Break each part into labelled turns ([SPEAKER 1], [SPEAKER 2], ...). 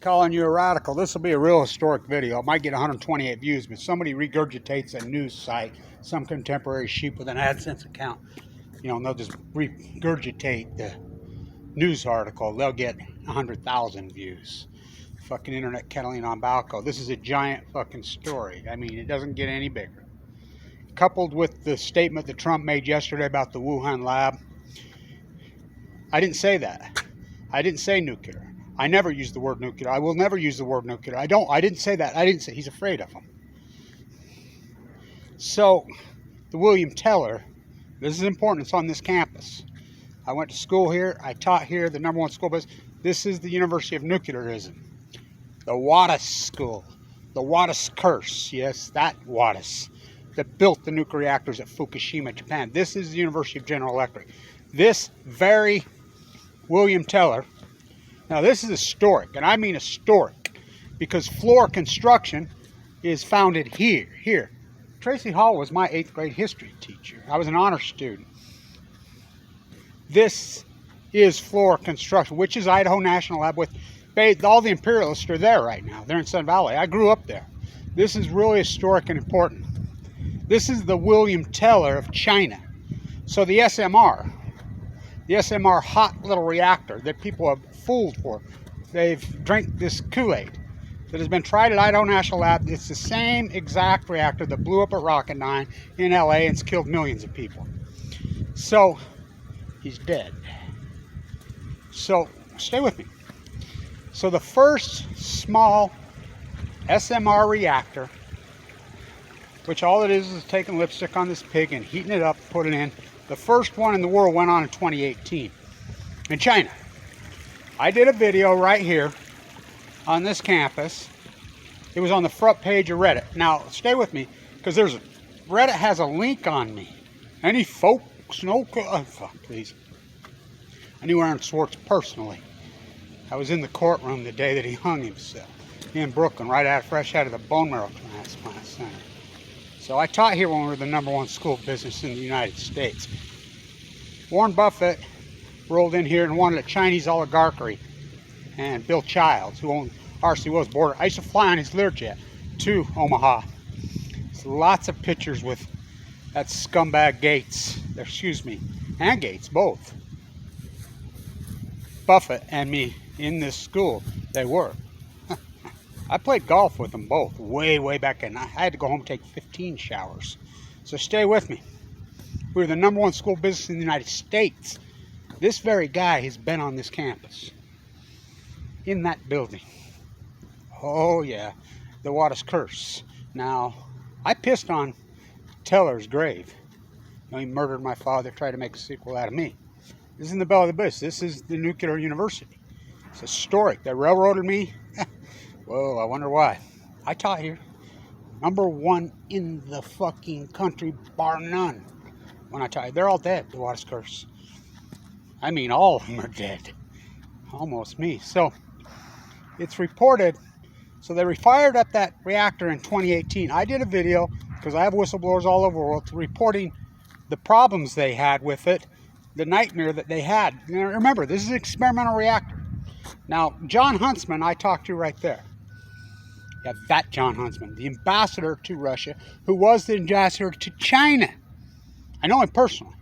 [SPEAKER 1] Calling you a radical. This will be a real historic video. It might get 128 views, but somebody regurgitates a news site, some contemporary sheep with an AdSense account, and they'll just regurgitate the news article. They'll get 100,000 views. Fucking internet kettling on Balco. This is a giant fucking story. I mean, it doesn't get any bigger. Coupled with the statement that Trump made yesterday about the Wuhan lab, I didn't say that. I didn't say nuclear. I never used the word nuclear. I will never use the word nuclear. I didn't say that. I didn't say he's afraid of them. So, the William Teller, this is important. It's on this campus. I went to school here. I taught here, the #1 school bus. This is the University of Nuclearism. The Wattis School. The Wattis curse. Yes, that Wattis that built the nuclear reactors at Fukushima, Japan. This is the University of General Electric. This very William Teller. Now this is historic, and I mean historic, because floor construction is founded here. Tracy Hall was my 8th grade history teacher. I was an honor student. This is floor construction, which is Idaho National Lab. With all the imperialists are there right now. They're in Sun Valley. I grew up there. This is really historic and important. This is the William Teller of China. So the SMR hot little reactor that people have fooled for. They've drank this Kool-Aid that has been tried at Idaho National Lab. It's the same exact reactor that blew up at Rocketdyne in LA and it's killed millions of people. So he's dead. So stay with me. So the first small SMR reactor, which all it is taking lipstick on this pig and heating it up, put it in. The first one in the world went on in 2018 in China. I did a video right here on this campus. It was on the front page of Reddit. Now, stay with me, because Reddit has a link on me. Any folks know? Please. I knew Aaron Swartz personally. I was in the courtroom the day that he hung himself in Brooklyn, fresh out of the bone marrow transplant center. So I taught here when we were the #1 school of business in the United States. Warren Buffett rolled in here and wanted a Chinese oligarchy, and Bill Childs, who owned RC Will's border. I used to fly on his Learjet to Omaha. So lots of pictures with that scumbag Gates, and Gates, both. Buffett and me in this school, they were. I played golf with them both way back in. I had to go home and take 15 showers. So stay with me. We were the #1 school of business in the United States. This very guy has been on this campus, in that building. Oh yeah, the Wattis curse. Now, I pissed on Teller's grave. He murdered my father, tried to make a sequel out of me. This is in the belly of the bush. This is the nuclear university. It's historic. They railroaded me. Whoa, I wonder why. I taught here. #1 in the fucking country, bar none. When I taught you, they're all dead, the Wattis curse. I mean, all of them are dead. Almost me. So, it's reported. So they fired up that reactor in 2018. I did a video, because I have whistleblowers all over the world, reporting the problems they had with it, the nightmare that they had. Now, remember, this is an experimental reactor. Now, John Huntsman, I talked to right there. Yeah, that John Huntsman, the ambassador to Russia, who was the ambassador to China. I know him personally.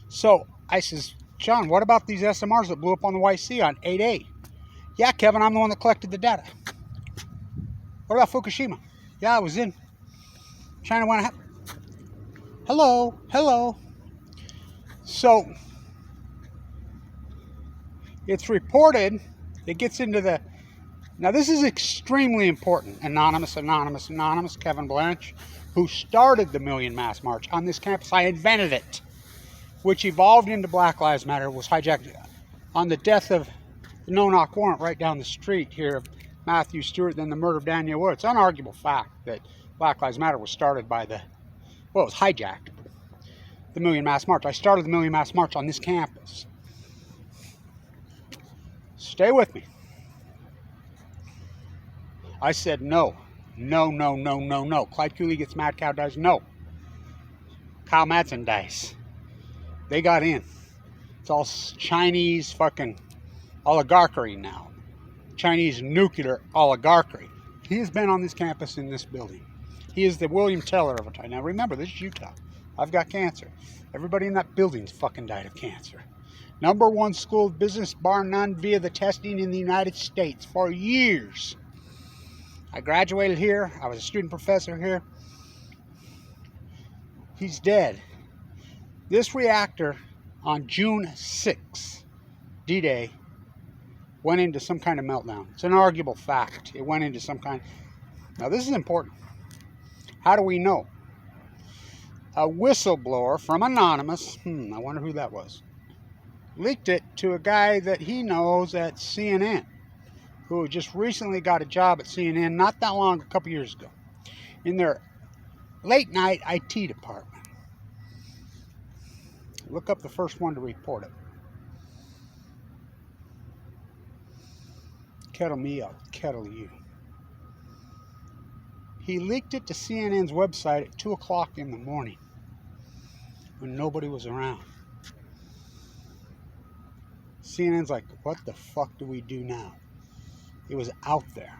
[SPEAKER 1] So, I says, John, what about these SMRs that blew up on the White Sea on 8/8? Yeah, Kevin, I'm the one that collected the data. What about Fukushima? Yeah, I was in China when it happened. Hello. So, it's reported, it gets into the, now this is extremely important. Anonymous, Kevin Blanche, who started the Million Mass March on this campus. I invented it, which evolved into Black Lives Matter, was hijacked on the death of the no-knock warrant right down the street here of Matthew Stewart, then the murder of Daniel Wood. It's an unarguable fact that Black Lives Matter was started by it was hijacked. The Million Mass March. I started the Million Mass March on this campus. Stay with me. I said no. Clyde Cooley gets mad, cow dies. No. Kyle Madsen dies. They got in. It's all Chinese fucking oligarchy now. Chinese nuclear oligarchy. He has been on this campus in this building. He is the William Teller of a time. Now remember, this is Utah. I've got cancer. Everybody in that building's fucking died of cancer. #1 school of business, bar none, via the testing in the United States for years. I graduated here. I was a student professor here. He's dead. This reactor on June 6th, D-Day, went into some kind of meltdown. It's an arguable fact. It went into some kind. Now this is important. How do we know? A whistleblower from Anonymous, I wonder who that was, leaked it to a guy that he knows at CNN, who just recently got a job at CNN not that long, a couple years ago, in their late night IT department. Look up the first one to report it. Kettle me up, kettle you. He leaked it to CNN's website at 2 o'clock in the morning when nobody was around. CNN's like, what the fuck do we do now? It was out there.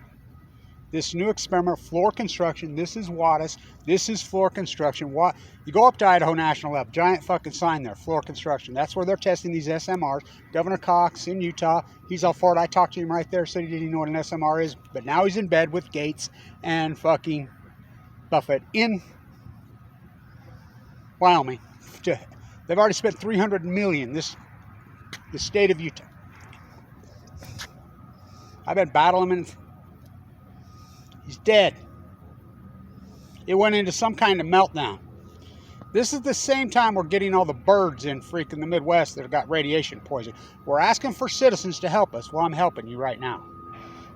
[SPEAKER 1] This new experiment, floor construction, this is Wattis, this is floor construction. You go up to Idaho National Lab, giant fucking sign there, floor construction. That's where they're testing these SMRs. Governor Cox in Utah, he's all for it. I talked to him right there, said he didn't even know what an SMR is, but now he's in bed with Gates and fucking Buffett in Wyoming. They've already spent $300 million, the state of Utah. I've been battling him and he's dead. It went into some kind of meltdown. This is the same time we're getting all the birds in freaking the Midwest that have got radiation poison. We're asking for citizens to help us. Well, I'm helping you right now.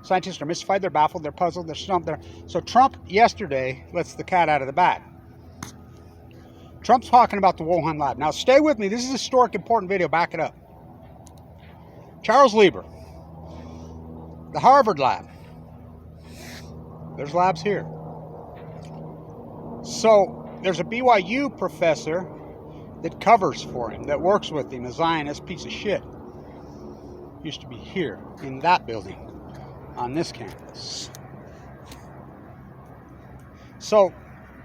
[SPEAKER 1] Scientists are mystified, they're baffled, they're puzzled, they're stumped. So Trump yesterday lets the cat out of the bag. Trump's talking about the Wuhan lab. Now stay with me. This is a historic, important video. Back it up. Charles Lieber, the Harvard lab. There's labs here. So there's a BYU professor that covers for him, that works with him, a Zionist piece of shit. Used to be here in that building on this campus. So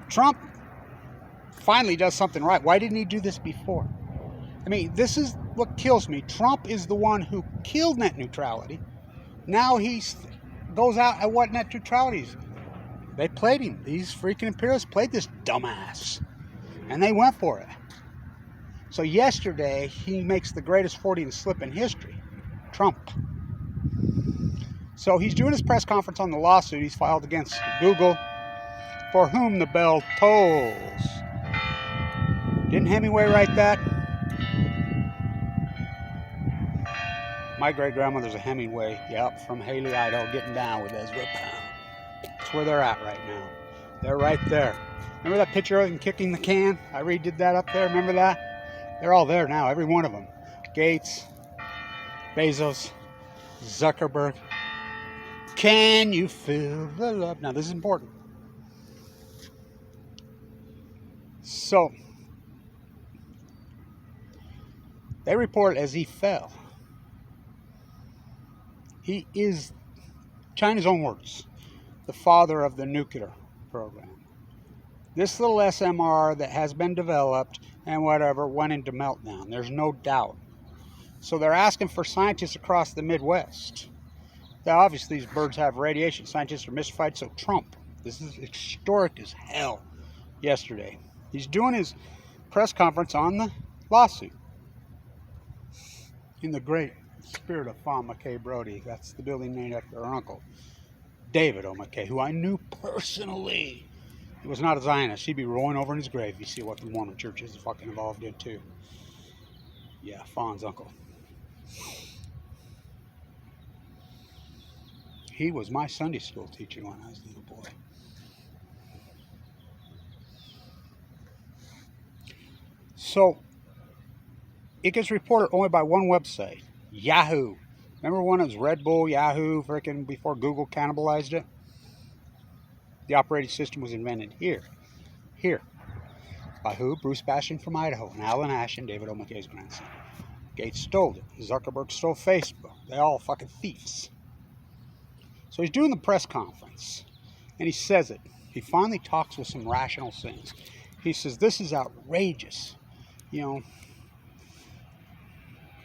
[SPEAKER 1] Trump finally does something right. Why didn't he do this before? I mean, this is what kills me. Trump is the one who killed net neutrality. Now he goes out at what net neutrality is. They played him. These freaking imperialists played this dumbass. And they went for it. So yesterday, he makes the greatest 40 slip in history. Trump. So he's doing his press conference on the lawsuit he's filed against Google, for whom the bell tolls. Didn't Hemingway write that? My great-grandmother's a Hemingway, yep, from Haley, Idaho, getting down with Ezra Pound. That's where they're at right now. They're right there. Remember that picture of them kicking the can? I redid that up there, remember that? They're all there now, every one of them. Gates, Bezos, Zuckerberg. Can you feel the love? Now, this is important. So, they report as he fell. He is, China's own words, the father of the nuclear program. This little SMR that has been developed and whatever went into meltdown. There's no doubt. So they're asking for scientists across the Midwest. Now, obviously, these birds have radiation. Scientists are mystified. So Trump, this is historic as hell yesterday. He's doing his press conference on the lawsuit. In the great spirit of Fawn McKay Brody, that's the building named after her uncle, David O. McKay, who I knew personally. He was not a Zionist. He'd be rolling over in his grave. You see what the Mormon church is fucking involved in, too. Yeah, Fawn's uncle. He was my Sunday school teacher when I was a little boy. So, it gets reported only by one website, Yahoo. Remember when it was Red Bull, Yahoo, freaking before Google cannibalized it? The operating system was invented here. By who? Bruce Bastian from Idaho, and Alan Ashton, David O. McKay's grandson. Gates stole it. Zuckerberg stole Facebook. They all fucking thieves. So he's doing the press conference, and he says it. He finally talks with some rational sense. He says, this is outrageous. You know,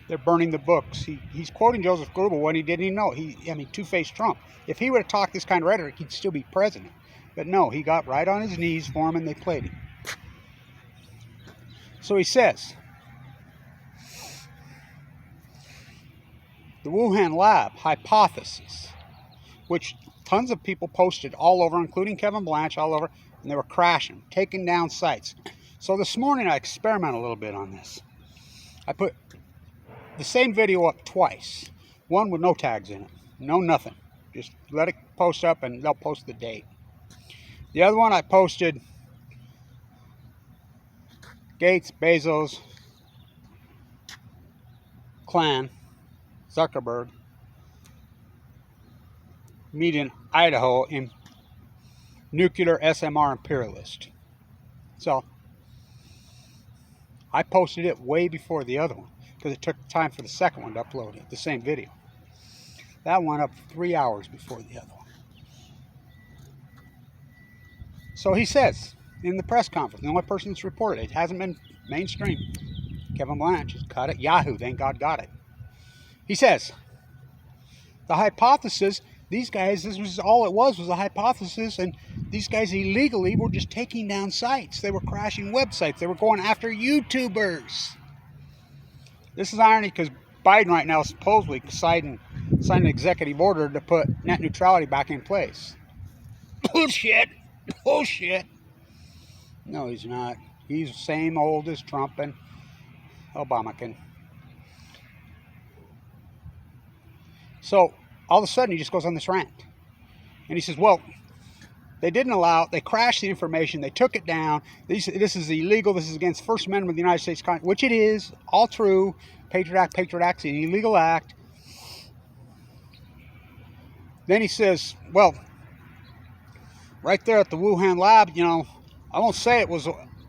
[SPEAKER 1] they're burning the books. He's quoting Joseph Goebbels when he didn't even know. Two-faced Trump. If he would have talked this kind of rhetoric, he'd still be president. But no, he got right on his knees for him, and they played him. So he says, the Wuhan lab hypothesis, which tons of people posted all over, including Kevin Blanche, all over, and they were crashing, taking down sites. So this morning I experimented a little bit on this. I put the same video up twice. One with no tags in it, no nothing. Just let it post up and they'll post the date. The other one I posted Gates, Bezos, clan, Zuckerberg, meet in Idaho in nuclear SMR imperialist. So I posted it way before the other one because it took time for the second one to upload it, the same video. That one up 3 hours before the other one. So he says in the press conference, the only person that's reported it hasn't been mainstream. Kevin Blanche has cut it. Yahoo, thank God, got it. He says, the hypothesis, these guys, this was all it was a hypothesis, and these guys illegally were just taking down sites. They were crashing websites. They were going after YouTubers. This is irony because Biden right now is supposedly signing an executive order to put net neutrality back in place. Bullshit. Bullshit. No, he's not. He's the same old as Trump and Obama. So all of a sudden he just goes on this rant. And he says, well, they didn't allow, they crashed the information, they took it down, this is illegal, this is against First Amendment of the United States Constitution, which it is, all true. Patriot Act's an illegal act. Then he says, well, right there at the Wuhan lab, you know, I won't say it was,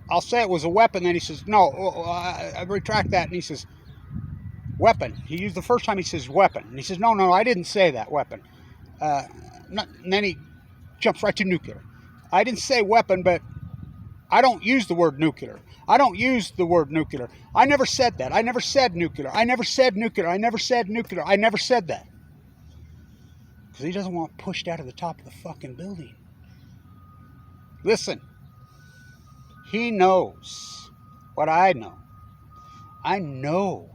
[SPEAKER 1] I'll say it was a weapon. Then he says, no, I retract that. And he says, weapon. He used the first time he says weapon. And he says, no, I didn't say that, weapon. And then he jumps right to nuclear. I didn't say weapon, but I don't use the word nuclear. I don't use the word nuclear. I never said that. I never said nuclear. I never said nuclear. I never said nuclear. I never said that. Because he doesn't want pushed out of the top of the fucking building. Listen. He knows what I know. I know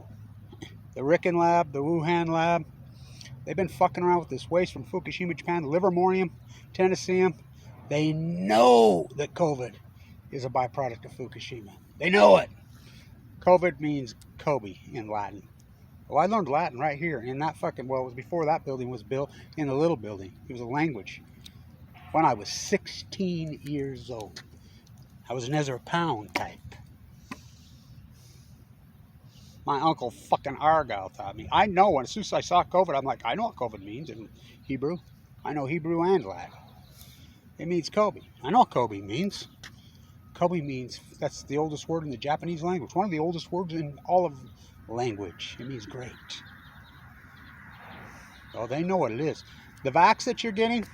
[SPEAKER 1] the Riken lab, the Wuhan lab, they've been fucking around with this waste from Fukushima, Japan, the livermorium, Tennesseum. They know that COVID is a byproduct of Fukushima. They know it. COVID means Kobe in Latin. Well, I learned Latin right here in that fucking, well, it was before that building was built, in the little building. It was a language. When I was 16 years old. I was an Ezra Pound type. My uncle fucking Argyle taught me. I know, as soon as I saw COVID, I'm like, I know what COVID means in Hebrew. I know Hebrew and Latin. It means Kobe. I know what Kobe means. Kobe means, that's the oldest word in the Japanese language. One of the oldest words in all of language. It means great. Oh, they know what it is. The vax that you're getting,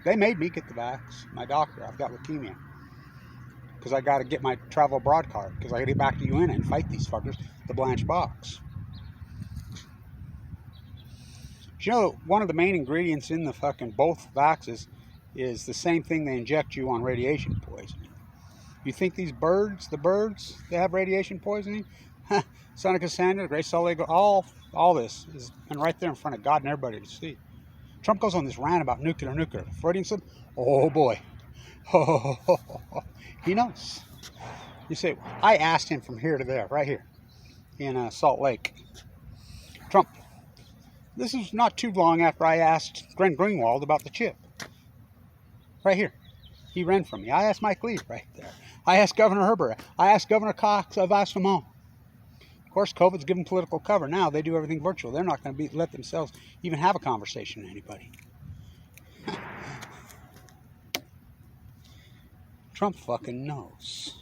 [SPEAKER 1] they made me get the vax. My doctor, I've got leukemia. Because I got to get my travel abroad card. Because I got to get back to UN and fight these fuckers. The Blanche box. You know, one of the main ingredients in the fucking both vaxes is the same thing they inject you on radiation poisoning. You think these birds, they have radiation poisoning? Son of Cassandra, Grace Solego, all this is and right there in front of God and everybody to see. Trump goes on this rant about nuclear. Freudian said, oh boy. He knows. You say, I asked him from here to there, right here in Salt Lake. Trump, this is not too long after I asked Glenn Greenwald about the chip. Right here. He ran from me. I asked Mike Lee right there. I asked Governor Herbert. I asked Governor Cox of Asomon. Of course, COVID's given political cover. Now they do everything virtual. They're not going to let themselves even have a conversation with anybody. Trump fucking knows.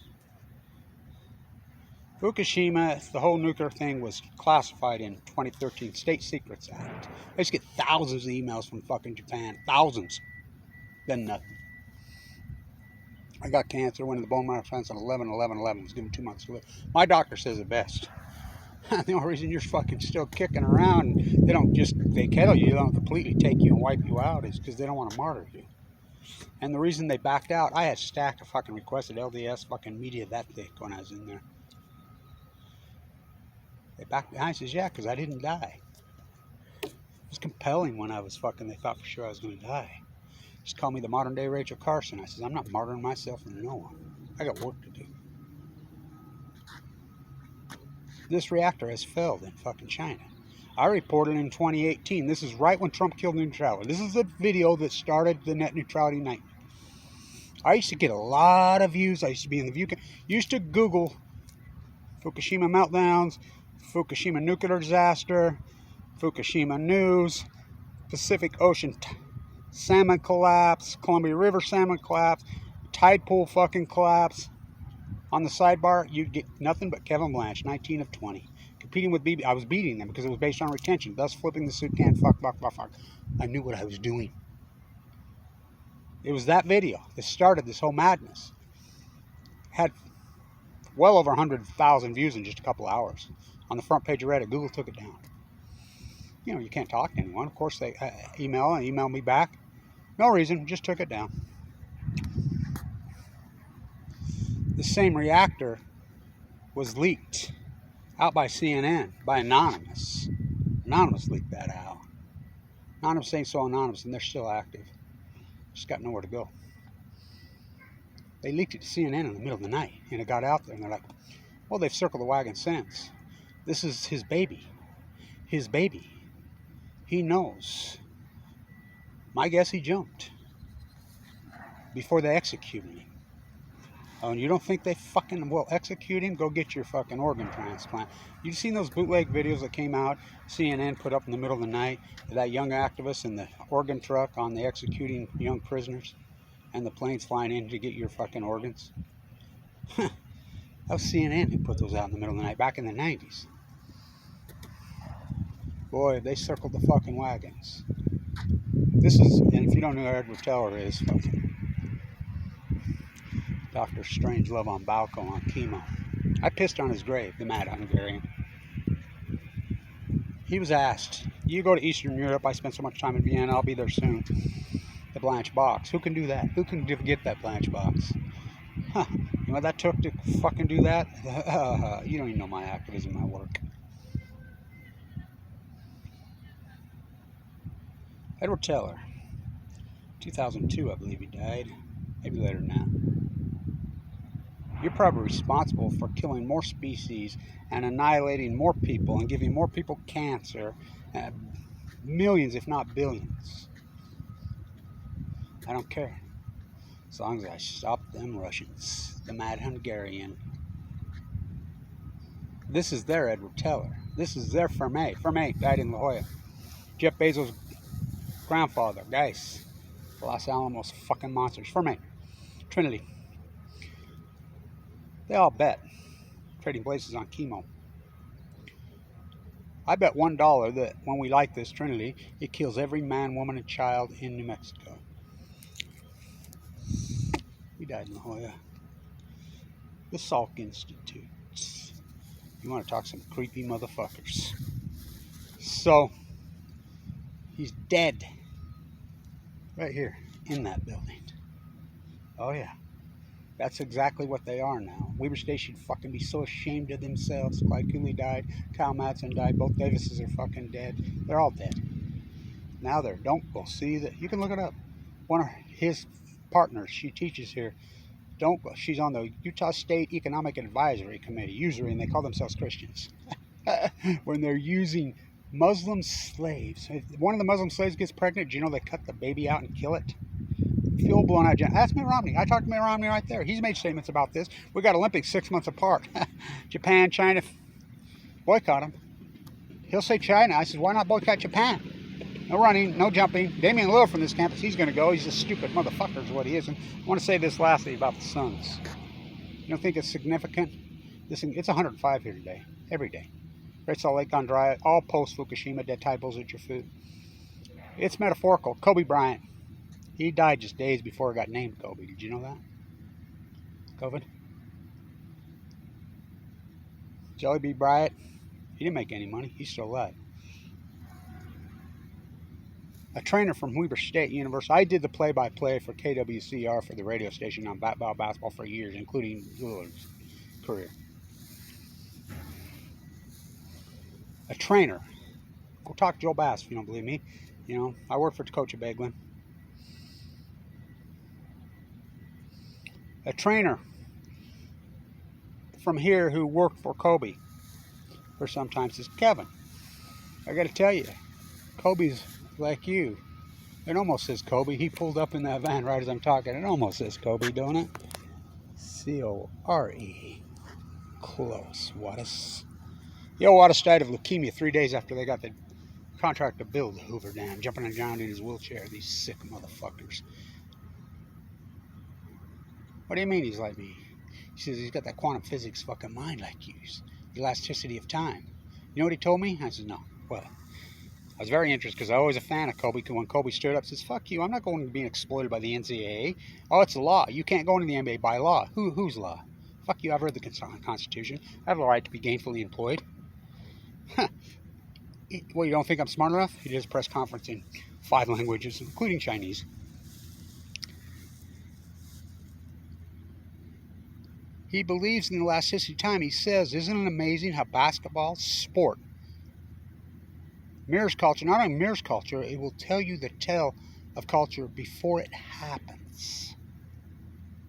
[SPEAKER 1] Fukushima, the whole nuclear thing was classified in 2013 State Secrets Act. I used to get thousands of emails from fucking Japan. Thousands. Then nothing. I got cancer, went to the bone marrow transplant on 11/11/11, was given 2 months to live. My doctor says it best. The only reason you're fucking still kicking around, and they kettle you, they don't completely take you and wipe you out, is because they don't want to martyr you. And the reason they backed out, I had a stack of fucking requested LDS fucking media that thick when I was in there. They backed behind, says, yeah, because I didn't die. It was compelling when I was fucking, they thought for sure I was going to die. Just call me the modern day Rachel Carson. I says, I'm not martyring myself for no one. I got work to do. This reactor has failed in fucking China. I reported in 2018. This is right when Trump killed neutrality. This is the video that started the net neutrality night. I used to get a lot of views. I used to be in the view. Used to Google Fukushima meltdowns, Fukushima nuclear disaster, Fukushima news, Pacific Ocean salmon collapse, Columbia River salmon collapse, tide pool fucking collapse. On the sidebar, you'd get nothing but Kevin Blanche, 19 of 20. Competing with BB, I was beating them because it was based on retention, thus flipping the suit can, fuck. I knew what I was doing. It was that video that started this whole madness. Had well over 100,000 views in just a couple of hours. On the front page of Reddit, Google took it down. You know, you can't talk to anyone. Of course, they email me back. No reason, just took it down. The same reactor was leaked out by CNN, by Anonymous. Anonymous leaked that out. Anonymous ain't so anonymous, and they're still active. Just got nowhere to go. They leaked it to CNN in the middle of the night, and it got out there, and they're like, well, they've circled the wagon since. This is his baby. His baby. He knows. My guess, he jumped before they executed him. Oh, and you don't think they fucking will execute him? Go get your fucking organ transplant. You've seen those bootleg videos that came out, CNN put up in the middle of the night, that young activist in the organ truck on the executing young prisoners, and the planes flying in to get your fucking organs? That was CNN who put those out in the middle of the night, back in the 90s. Boy, they circled the fucking wagons. This is, and if you don't know who Edward Teller is, fucking Dr. Strangelove on Balco on chemo. I pissed on his grave, the mad Hungarian. He was asked, you go to Eastern Europe, I spent so much time in Vienna, I'll be there soon. The Blanche box. Who can do that? Who can get that Blanche box? Huh. You know what that took to fucking do that? You don't even know my activism, my work. Edward Teller. 2002, I believe he died. Maybe later now. You're probably responsible for killing more species and annihilating more people and giving more people cancer, millions if not billions. I don't care. As long as I stop them Russians, the mad Hungarian. This is their Edward Teller. This is their Fermi. Fermi died in La Jolla. Jeff Bezos' grandfather, guys. Los Alamos fucking monsters. Fermi. Trinity. They all bet. Trading places on chemo. I bet $1 that when we light this Trinity, it kills every man, woman, and child in New Mexico. He died in La Jolla. The Salk Institute. You want to talk some creepy motherfuckers. So, he's dead. Right here, in that building. Oh yeah. That's exactly what they are now. Weber State should fucking be so ashamed of themselves. Clyde Cooley died. Kyle Madsen died. Both Davises are fucking dead. They're all dead. Now they're, don't go see that. You can look it up. One of his partners, she teaches here. Don't go. She's on the Utah State Economic Advisory Committee, usury, and they call themselves Christians. When they're using Muslim slaves. If one of the Muslim slaves gets pregnant, do you know they cut the baby out and kill it? Fuel blown out. Ask Mitt Romney. I talked to Mitt Romney right there. He's made statements about this. We got Olympics 6 months apart. Japan, China, boycott them. He'll say China. I said, why not boycott Japan? No running, no jumping. Damian Lillard from this campus, he's going to go. He's a stupid motherfucker is what he is. And I want to say this lastly about the Suns. You don't think it's significant? It's 105 here today, every day. Great Salt Lake gone dry, all post Fukushima, dead typos at your food. It's metaphorical. Kobe Bryant, he died just days before it got named Kobe. Did you know that? COVID. Jelly B. Bryant, he didn't make any money. He's still alive. A trainer from Weber State University. I did the play-by-play for KWCR for the radio station on basketball for years, including Lillard's career. A trainer. Go talk to Joe Bass if you don't believe me. You know, I work for Coach Beglin. A trainer from here who worked for Kobe for sometimes is Kevin. I got to tell you, Kobe's like you. It almost says Kobe. He pulled up in that van right as I'm talking. It almost says Kobe, don't it? C-O-R-E. Close. Wattis died of leukemia 3 days after they got the contract to build the Hoover Dam, jumping around in his wheelchair. These sick motherfuckers. What do you mean he's like me? He says he's got that quantum physics fucking mind like you. The elasticity of time. You know what he told me? I said, no. Well, I was very interested because I was always a fan of Kobe. When Kobe stood up, says, fuck you, I'm not going to be exploited by the NCAA. Oh, it's a law. You can't go into the NBA by law. Whose law? Fuck you, I've read the Constitution. I have the right to be gainfully employed. Well, you don't think I'm smart enough? He did his press conference in 5 languages, including Chinese. He believes in the elasticity of time. He says, isn't it amazing how basketball, sport, mirrors culture? Not only mirrors culture, it will tell you the tale of culture before it happens.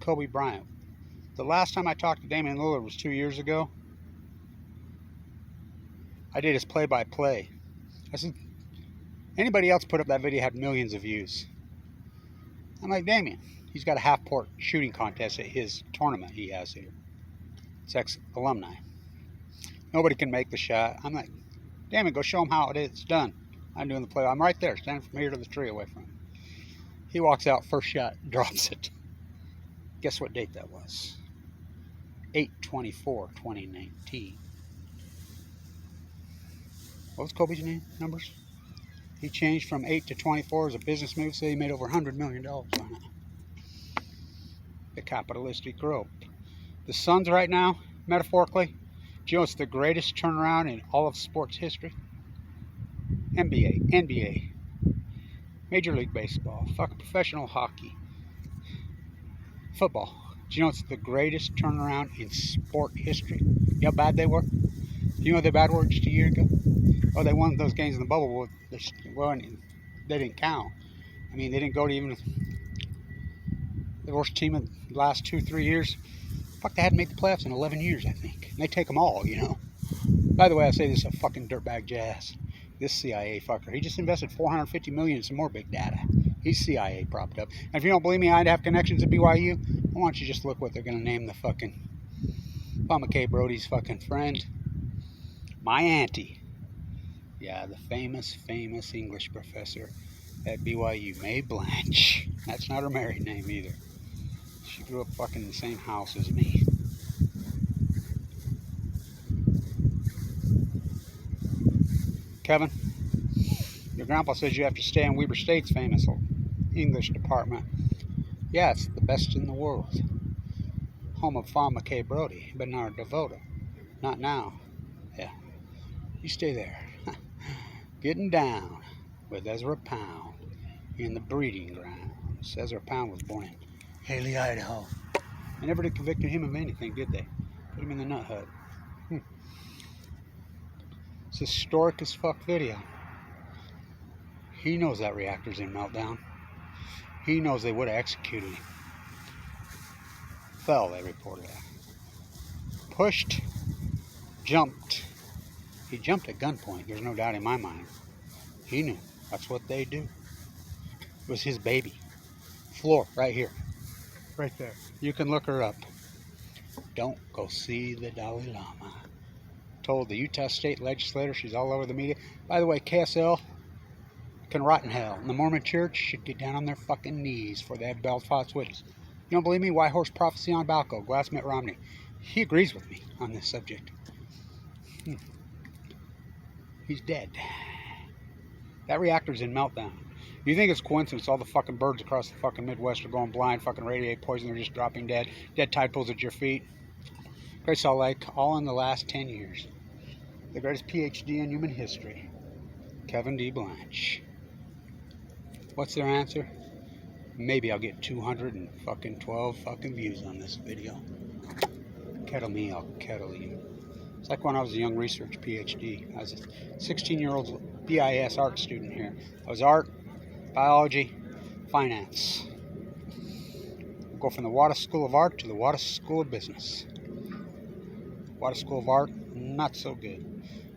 [SPEAKER 1] Kobe Bryant. The last time I talked to Damian Lillard was 2 years ago. I did his play-by-play. I said, anybody else put up that video had millions of views. I'm like, Damian, he's got a half-court shooting contest at his tournament he has here. It's ex-alumni. Nobody can make the shot. I'm like, Damian, go show him how it's done. I'm doing the play. I'm right there, standing from here to the tree away from him. He walks out, first shot, drops it. Guess what date that was? 8/24/2019. What was Kobe's numbers? He changed from 8 to 24 as a business move, so he made over $100 million on it. The capitalistic growth. The Suns right now, metaphorically, do you know it's the greatest turnaround in all of sports history? NBA, Major League Baseball, fucking professional hockey, football. Do you know it's the greatest turnaround in sport history? You know how bad they were? Do you know they bad were just a year ago? Oh, they won those games in the bubble. Well, they didn't count. I mean, they didn't go to even the worst team in the last 2-3 years. Fuck, they hadn't made the playoffs in 11 years, I think. And they take them all, you know. By the way, I say this is a fucking dirtbag jazz. This CIA fucker. He just invested $450 million in some more big data. He's CIA propped up. And if you don't believe me, I'd have connections at BYU. Why don't you just look what they're going to name the fucking Paul McKay Brody's fucking friend? My auntie. Yeah, the famous English professor at BYU, Mae Blanche. That's not her married name either. She grew up fucking in the same house as me. Kevin, your grandpa says you have to stay in Weber State's famous English department. Yeah, it's the best in the world. Home of Fawn McKay Brody, Bernard DeVoto. Not now. Yeah, you stay there. Getting down with Ezra Pound in the breeding grounds. Ezra Pound was born in Haley, Idaho. They never did convict him of anything, did they? Put him in the nut hut. It's historic as fuck video. He knows that reactor's in meltdown. He knows they would have executed him. Fell, they reported that. Pushed, jumped. He jumped at gunpoint, there's no doubt in my mind. He knew. That's what they do. It was his baby. Floor, right here. Right there. You can look her up. Don't go see the Dalai Lama. Told the Utah State legislator, she's all over the media. By the way, KSL can rot in hell. And the Mormon Church should get down on their fucking knees for they have false witness. You don't believe me? White Horse Prophecy on Balco. Go ask Mitt Romney. he agrees with me on this subject. He's dead. That reactor's in meltdown. You think it's coincidence all the fucking birds across the fucking Midwest are going blind, fucking radiate poison, they're just dropping dead. Dead tide pools at your feet. Great Salt Lake, all in the last 10 years. The greatest PhD in human history. Kevin D. Blanche. What's their answer? Maybe I'll get 212 fucking views on this video. Kettle me, I'll kettle you. It's like when I was a young research PhD. I was a 16-year-old BIS art student here. I was art, biology, finance. We'll go from the Wada School of Art to the Wada School of Business. Wada School of Art, not so good.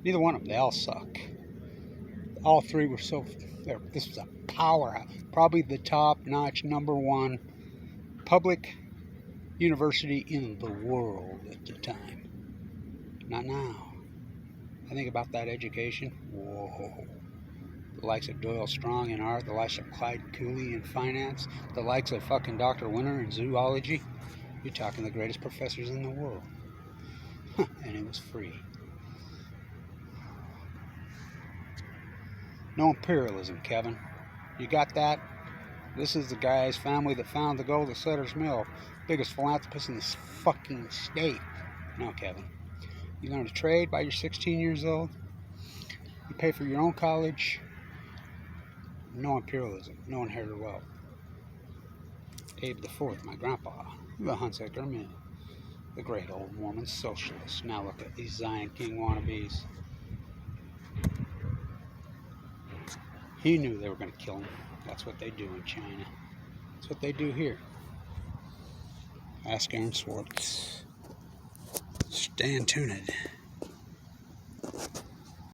[SPEAKER 1] Neither one of them, they all suck. All three were so... This was a powerhouse. Probably the top-notch #1 public university in the world at the time. Not now. I think about that education. Whoa. The likes of Doyle Strong in art, the likes of Clyde Cooley in finance, the likes of fucking Dr. Winter in zoology. You're talking the greatest professors in the world. And it was free. No imperialism, Kevin. You got that? This is the guy's family that found the gold at Sutter's Mill. Biggest philanthropist in this fucking state. No, Kevin. You learn to trade by you're 16 years old. You pay for your own college. No imperialism. No inherited wealth. Abe IV, my grandpa, the Hunsaker Mill. The great old Mormon socialist. Now look at these Zion King wannabes. He knew they were going to kill him. That's what they do in China. That's what they do here. Ask Aaron Swartz. Stay tuned.